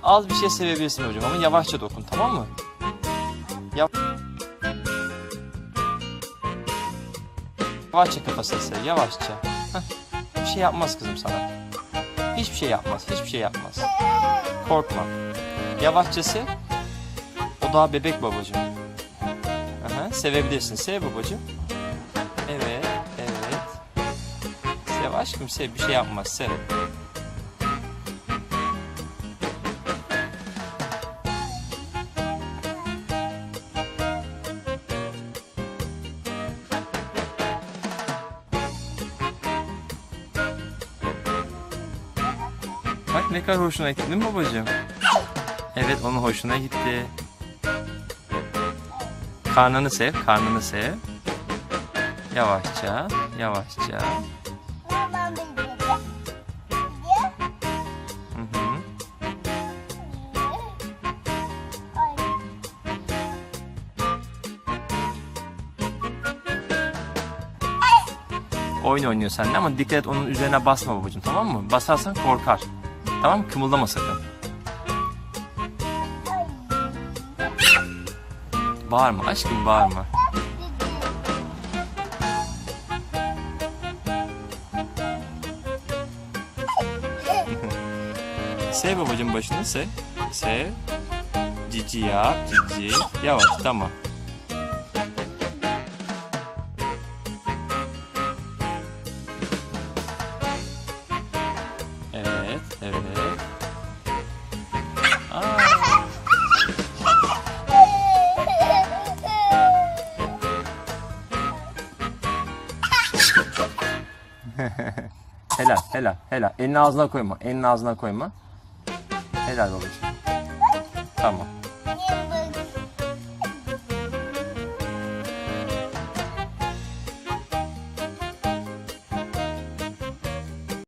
Az bir şey sevebilirsin babacığım ama yavaşça dokun, tamam mı? Yavaşça kafasını sev, yavaşça. Heh. Bir şey yapmaz kızım sana. Hiçbir şey yapmaz, hiçbir şey yapmaz. Korkma. Yavaşça sev. O daha bebek babacığım. Aha, sevebilirsin, sev babacığım. Evet, evet. Sev aşkım, sev, bir şey yapmaz, sev. Bak ne kadar hoşuna gitti değil mi babacığım? Evet, onun hoşuna gitti. Karnını sev, karnını sev. Yavaşça, yavaşça. Hı hı. Oyun oynuyor seninle ama dikkat et, onun üzerine basma babacığım, tamam mı? Basarsan korkar. Tamam mı? Kımıldama sakın. Bağırma aşkım, bağırma. Sev babacığım, başını sev. Sev. Cici yap, cici. Yavaş, tamam. Evet, evet. Aa. Helal, helal, helal. Elini ağzına koyma, elini ağzına koyma. Helal babacığım. Tamam.